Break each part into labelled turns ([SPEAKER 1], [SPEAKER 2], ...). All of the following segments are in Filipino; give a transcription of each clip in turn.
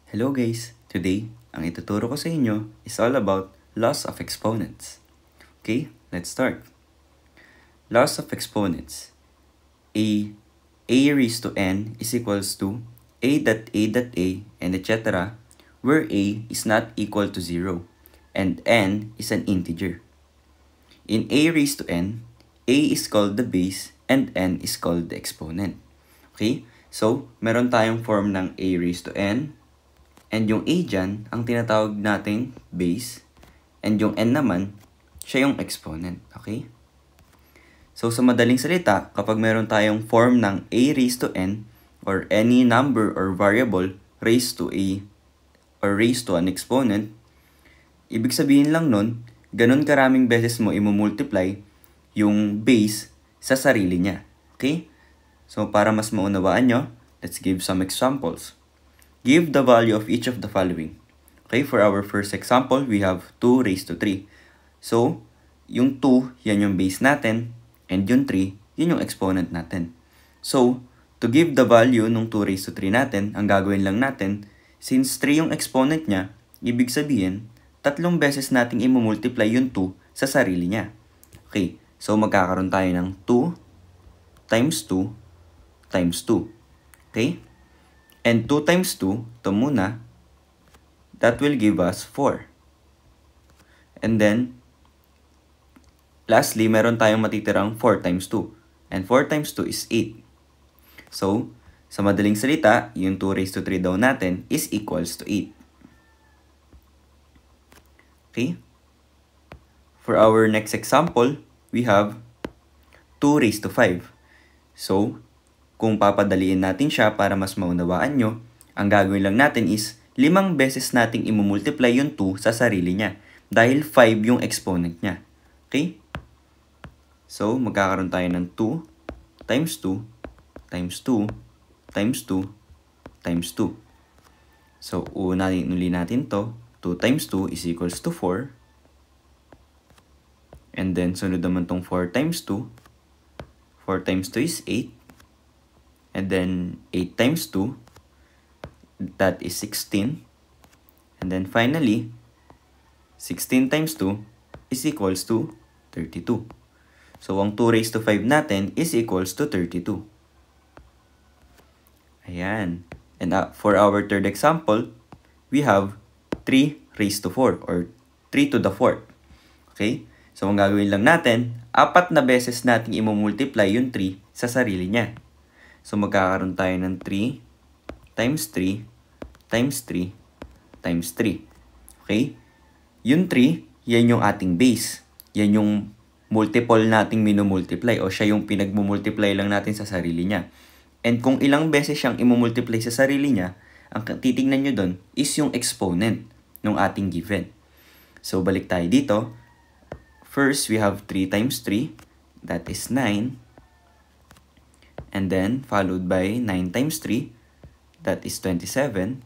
[SPEAKER 1] Hello guys! Today, ang ituturo ko sa inyo is all about laws of exponents. Okay, let's start. Laws of exponents. A raised to n is equals to a dot a dot a and etc. where a is not equal to 0 and n is an integer. In a raised to n, a is called the base and n is called the exponent. Okay, so meron tayong form ng a raised to n. And yung a dyan, ang tinatawag nating base. And yung n naman, siya yung exponent. Okay? So, sa madaling salita, kapag meron tayong form ng a raised to n, or any number or variable raised to a, or raised to an exponent, ibig sabihin lang nun, ganun karaming beses mo imumultiply yung base sa sarili niya. Okay? So, para mas maunawaan nyo, let's give some examples. Give the value of each of the following. Okay, for our first example, we have 2 raised to 3. So, yung 2, yan yung base natin, and yung 3, yun yung exponent natin. So, to give the value nung 2 raised to 3 natin, ang gagawin lang natin, since 3 yung exponent niya, ibig sabihin, 3 beses nating imumultiply yung 2 sa sarili niya. Okay, so magkakaroon tayo ng 2 times 2 times 2. Okay? And 2 times 2, ito muna, that will give us 4. And then, lastly, meron tayong matitirang 4 times 2. And 4 times 2 is 8. So, sa madaling salita, yung 2 raised to 3 daw natin is equals to 8. Okay? For our next example, we have 2 raised to 5. So, kung papadaliin natin siya para mas maunawaan nyo, ang gagawin lang natin is 5 beses nating imumultiply yung 2 sa sarili niya dahil 5 yung exponent niya. Okay? So, magkakaroon tayo ng 2 times 2 times 2 times 2 times 2. So, uunahin uli natin to. 2 times 2 is equals to 4. And then, sunod naman tong 4 times 2. 4 times 2 is 8. And then 8 times 2, that is 16. And then finally, 16 times 2 is equals to 32. So, ang 2 raised to 5 natin is equals to 32. Ayan. And for our third example, we have 3 raised to 4 or 3 to the 4th. Okay? So, ang gagawin lang natin, 4 na beses natin imumultiply yung 3 sa sarili niya. So, magkakaroon tayo ng 3 times 3 times 3 times 3. Okay? Yung 3, yan yung ating base. Yan yung multiple nating minumultiply o siya yung pinagmumultiply lang natin sa sarili niya. And kung ilang beses siyang imumultiply sa sarili niya, ang titignan nyo doon is yung exponent ng ating given. So, balik tayo dito. First, we have 3 times 3. That is 9. And then, followed by 9 times 3, that is 27.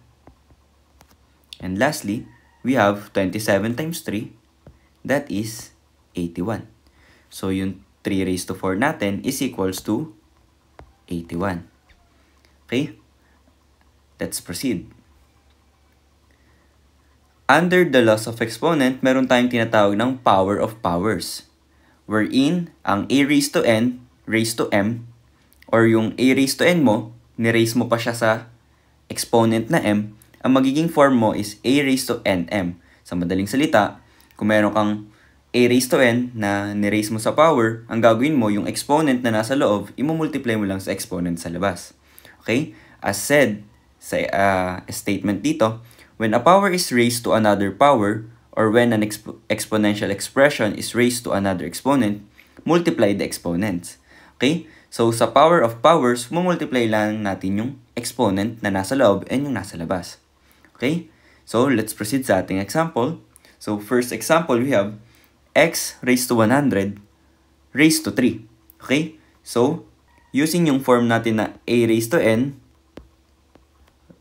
[SPEAKER 1] And lastly, we have 27 times 3, that is 81. So, yung 3 raised to 4 natin is equals to 81. Okay? Let's proceed. Under the laws of exponent, meron tayong tinatawag ng power of powers, wherein ang a raised to n raised to m, or yung a raised to n mo, ni-raise mo pa siya sa exponent na m, ang magiging form mo is a raised to nm. Sa madaling salita, kung meron kang a raised to n na ni-raise mo sa power, ang gagawin mo, yung exponent na nasa loob, imumultiply mo lang sa exponent sa labas. Okay? As said sa statement dito, when a power is raised to another power, or when an exponential expression is raised to another exponent, multiply the exponents. Okay? So, sa power of powers, mumultiply lang natin yung exponent na nasa loob and yung nasa labas. Okay? So, let's proceed sa ating example. So, first example, we have x raised to 100 raised to 3. Okay? So, using yung form natin na a raised to n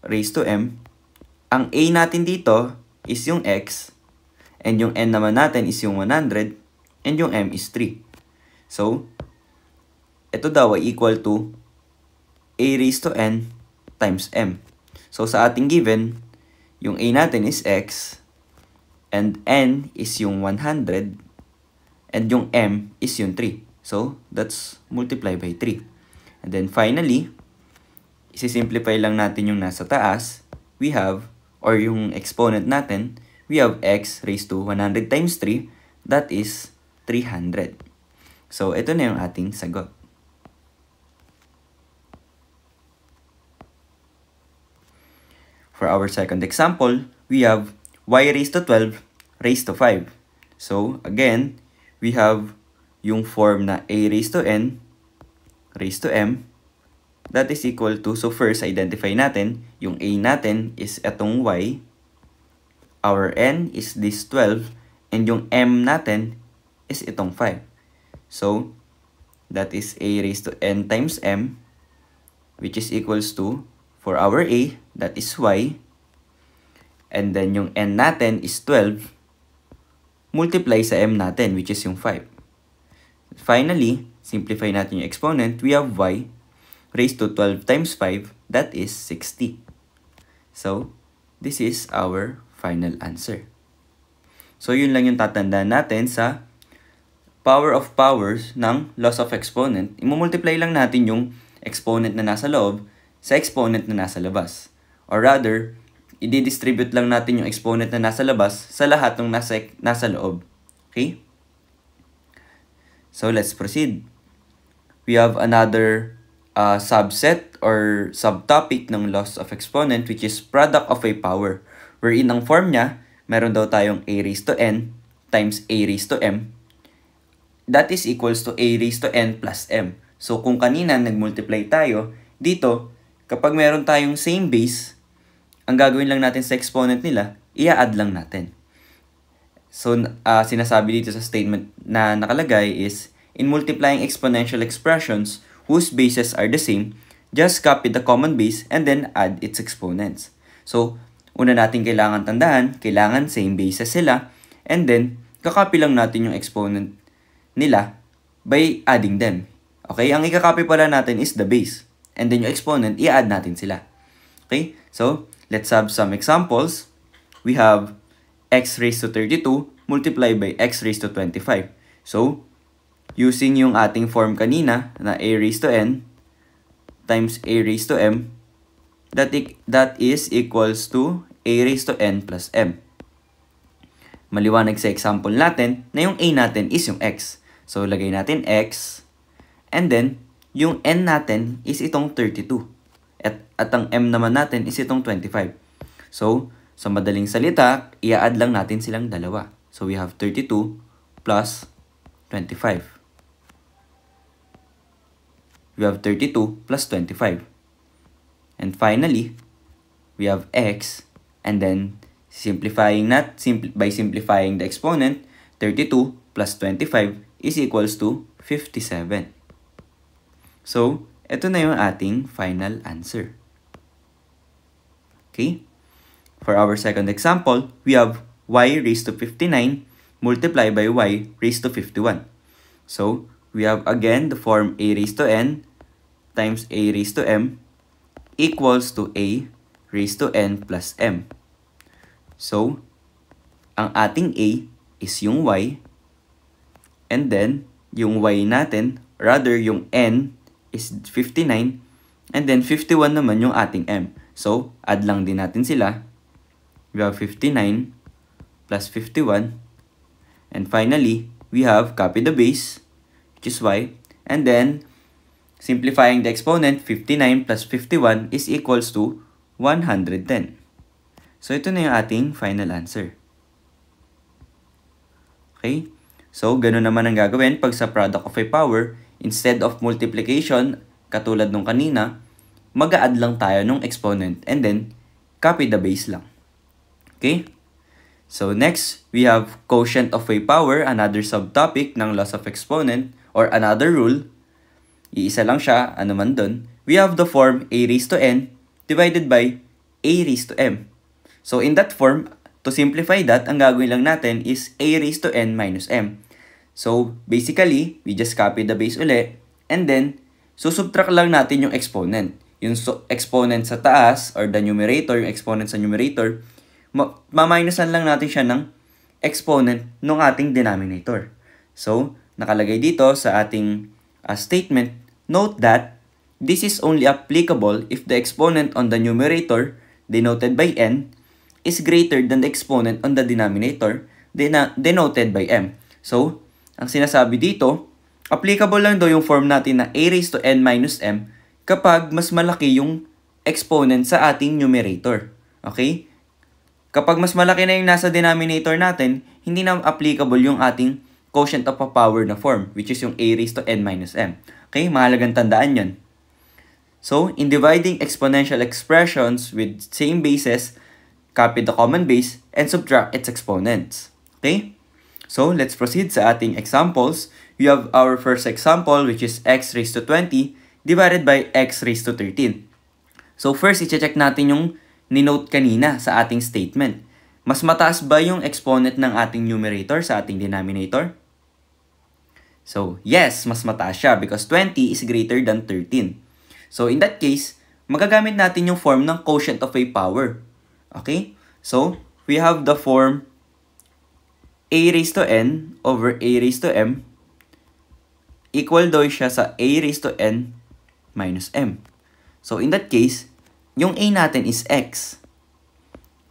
[SPEAKER 1] raised to m, ang a natin dito is yung x, and yung n naman natin is yung 100, and yung m is 3. So, ito daw ay equal to a raised to n times m. So, sa ating given, yung a natin is x, and n is yung 100, and yung m is yung 3. So, that's multiply by 3. And then finally, isi-simplify lang natin yung nasa taas. We have, or yung exponent natin, we have x raised to 100 times 3, that is 300. So, ito na yung ating sagot. For our second example, we have y raised to 12 raised to 5. So, again, we have yung form na a raised to n raised to m. That is equal to, so first, identify natin, yung a natin is etong y, our n is this 12, and yung m natin is itong 5. So, that is a raised to n times m, which is equals to, for our a, that is y, and then yung n natin is 12, multiply sa m natin, which is yung 5. Finally, simplify natin yung exponent, we have y raised to 12 times 5, that is 60. So, this is our final answer. So, yun lang yung tatandaan natin sa power of powers ng loss of exponent. Imumultiply lang natin yung exponent na nasa loob sa exponent na nasa labas. Or rather, i-distribute lang natin yung exponent na nasa labas sa lahat ng nasa loob. Okay? So, let's proceed. We have another subset or subtopic ng loss of exponent, which is product of a power. Wherein ang form niya, meron daw tayong a raised to n times a raised to m. That is equals to a raised to n plus m. So, kung kanina nag-multiply tayo, dito, kapag meron tayong same base, ang gagawin lang natin sa exponent nila, i-add lang natin. So, sinasabi dito sa statement na nakalagay is, in multiplying exponential expressions whose bases are the same, just copy the common base and then add its exponents. So, una natin kailangan tandaan, kailangan same bases sila, and then, kakopy lang natin yung exponent nila by adding them. Okay? Ang ikakopy pala natin is the base. And then yung exponent, i-add natin sila. Okay? So, let's have some examples. We have x raised to 32 multiplied by x raised to 25. So, using yung ating form kanina na a raised to n times a raised to m, that is equals to a raised to n plus m. Maliwanag sa example natin na yung a natin is yung x. So, lagay natin x, and then, yung n natin is itong 32. At ang m naman natin is itong 25. So, sa madaling salita, i-add lang natin silang dalawa. So, we have 32 plus 25. We have 32 plus 25. And finally, we have x, and then by simplifying the exponent, 32 plus 25 is equals to 57. So, ito na yung ating final answer. Okay? For our second example, we have y raised to 59 multiplied by y raised to 51. So, we have again the form a raised to n times a raised to m equals to a raised to n plus m. So, ang ating a is yung y, and then, yung y natin, rather yung n is 59, and then 51 naman yung ating m. So, add lang din natin sila. We have 59 plus 51, and finally, we have copy the base, which is y, and then, simplifying the exponent, 59 plus 51 is equals to 110. So, ito na yung ating final answer. Okay? So, ganun naman ang gagawin pag sa product of a power, instead of multiplication, katulad nung kanina, mag-a-add lang tayo nung exponent and then copy the base lang. Okay? So, next, we have quotient of a power, another subtopic ng loss of exponent or another rule. Iisa lang siya, ano man dun. We have the form a raised to n divided by a raised to m. So, in that form, to simplify that, ang gagawin lang natin is a raised to n minus m. So, basically, we just copy the base uli, and then, susubtract lang natin yung exponent. Yung exponent sa taas, or the numerator, yung exponent sa numerator, maminusan lang natin siya ng exponent ng ating denominator. So, nakalagay dito sa ating statement, note that this is only applicable if the exponent on the numerator, denoted by n, is greater than the exponent on the denominator, denoted by m. So, ang sinasabi dito, applicable lang daw yung form natin na a raised to n minus m kapag mas malaki yung exponent sa ating numerator. Okay? Kapag mas malaki na yung nasa denominator natin, hindi na applicable yung ating quotient of a power na form, which is yung a raised to n minus m. Okay? Mahalagang tandaan yan. So, in dividing exponential expressions with same bases, copy the common base and subtract its exponents. Okay? So, let's proceed sa ating examples. We have our first example, which is x raised to 20 divided by x raised to 13. So, first, i-check natin yung ni-note kanina sa ating statement. Mas mataas ba yung exponent ng ating numerator sa ating denominator? So, yes, mas mataas siya because 20 is greater than 13. So, in that case, magagamit natin yung form ng quotient of a power. Okay? So, we have the form a raised to n over a raised to m equal daw siya sa a raised to n minus m. So, in that case, yung a natin is x.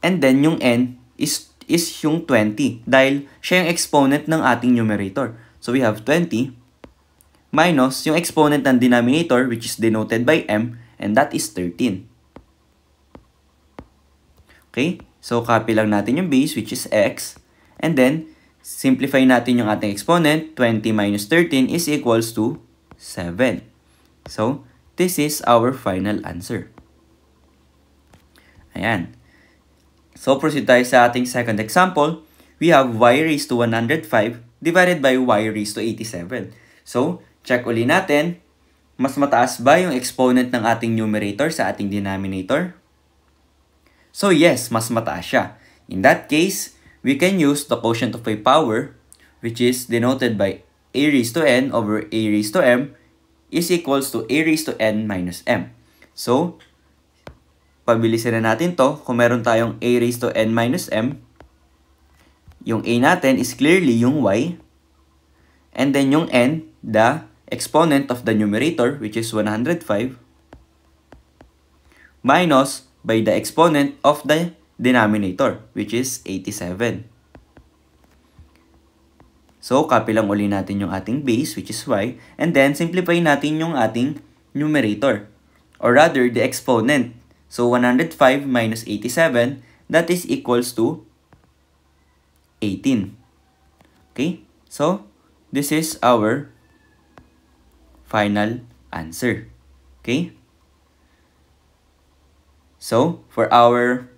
[SPEAKER 1] And then, yung n is yung 20 dahil siya yung exponent ng ating numerator. So, we have 20 minus yung exponent ng denominator, which is denoted by m, and that is 13. Okay? So, copy lang natin yung base, which is x. And then, simplify natin yung ating exponent. 20 minus 13 is equals to 7. So, this is our final answer. Ayan. So, proceed tayo sa ating second example. We have y raised to 105 divided by y raised to 87. So, check uli natin. Mas mataas ba yung exponent ng ating numerator sa ating denominator? So, yes, mas mataas siya. In that case, we can use the quotient of a power, which is denoted by a raised to n over a raised to m, is equals to a raised to n minus m. So, pabilisin na natin to. Kung meron tayong a raised to n minus m, yung a natin is clearly yung y, and then yung n, the exponent of the numerator, which is 105, minus by the exponent of the denominator, which is 87. So, copy lang uli natin yung ating base, which is y, and then simplify natin yung ating numerator, or rather, the exponent. So, 105 minus 87, that is equals to 18. Okay? So, this is our final answer. Okay? So, for our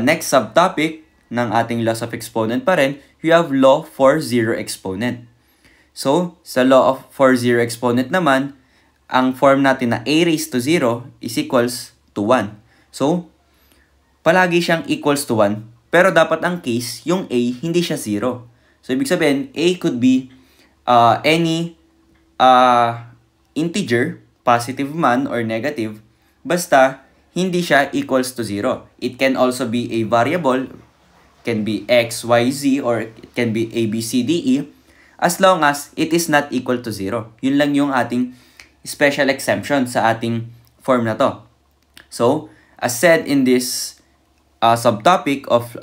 [SPEAKER 1] next subtopic ng ating laws of exponent pa rin, we have law for zero exponent. So, sa law of for zero exponent naman, ang form natin na a raised to 0 is equals to 1. So, palagi siyang equals to 1, pero dapat ang case, yung a, hindi siya 0. So, ibig sabihin, a could be any integer, positive man or negative, basta hindi siya equals to 0. It can also be a variable, can be x, y, z, or it can be a, b, c, d, e, as long as it is not equal to 0. Yun lang yung ating special exemption sa ating form na to. So, as said in this subtopic of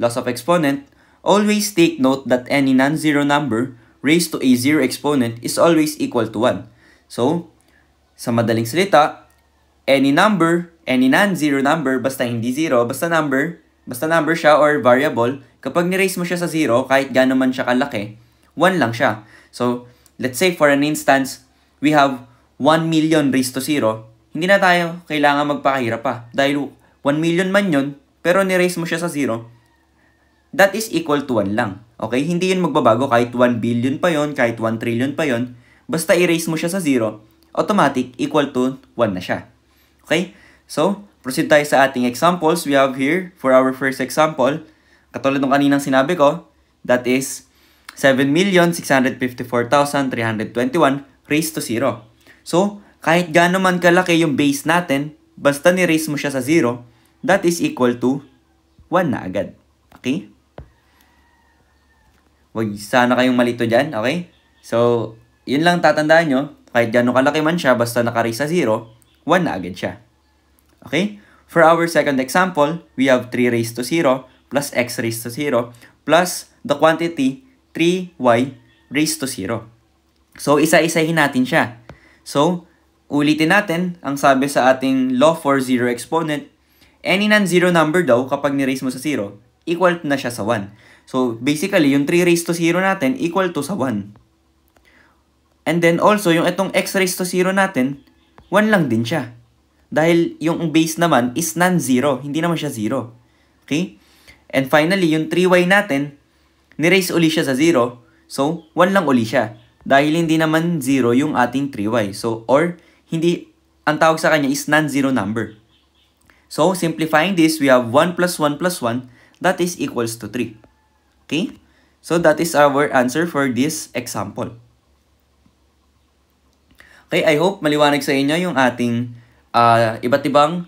[SPEAKER 1] laws of exponent, always take note that any non-zero number raised to a zero exponent is always equal to 1. So, sa madaling salita, any non-zero number, basta hindi zero, basta number siya or variable, kapag ni-raise mo siya sa 0, kahit gano'n man siya kalaki, 1 lang siya. So, let's say for an instance, we have 1 million raised to 0, hindi na tayo kailangan magpakahirap pa. Dahil 1 million man yun, pero ni-raise mo siya sa 0, that is equal to 1 lang. Okay? Hindi yun magbabago kahit 1 billion pa yon, kahit 1 trillion pa yon. Basta i-raise mo siya sa 0, automatic equal to 1 na siya. Okay? So, proceed tayo sa ating examples. We have here, for our first example, katulad ng kaninang sinabi ko, that is 7,654,321 raised to 0. So, kahit gaano man kalaki yung base natin, basta ni-raise mo siya sa 0, that is equal to 1 na agad. Okay? Huwag sana kayong malito dyan, okay? So, yun lang tatandaan nyo. Kahit gano'ng kalaki man siya, basta naka-raise sa 0, 1 na agad siya. Okay? For our second example, we have 3 raised to 0 plus x raised to 0 plus the quantity 3y raised to 0. So, isa-isahin natin siya. So, ulitin natin ang sabi sa ating law for zero exponent. Any non-zero number daw, kapag ni-raise mo sa 0, equal na siya sa 1. So, basically, yung 3 raised to 0 natin, equal to sa 1. And then, also, yung itong x raised to 0 natin, 1 lang din siya. Dahil yung base naman is non-zero, hindi naman siya 0. Okay? And finally, yung 3y natin, ni-raise uli siya sa 0, so, 1 lang uli siya. Dahil hindi naman 0 yung ating 3y. So, or, hindi, ang tawag sa kanya is non-zero number. So, simplifying this, we have 1 plus 1 plus 1, that is equals to 3. Okay? So, that is our answer for this example. Okay, I hope maliwanag sa inyo yung ating iba't ibang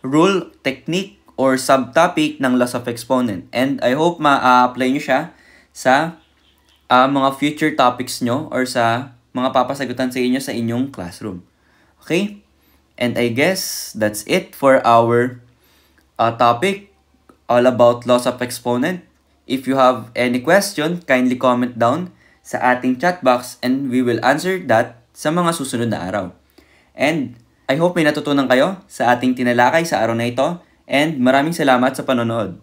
[SPEAKER 1] rule, technique, or subtopic ng loss of exponent. And I hope ma-apply nyo siya sa mga future topics nyo or sa mga papasagutan sa inyo sa inyong classroom. Okay? And I guess that's it for our topic all about loss of exponent. If you have any question, kindly comment down sa ating chat box and we will answer that sa mga susunod na araw. And I hope may natutunan kayo sa ating tinalakay sa araw na ito and maraming salamat sa panonood.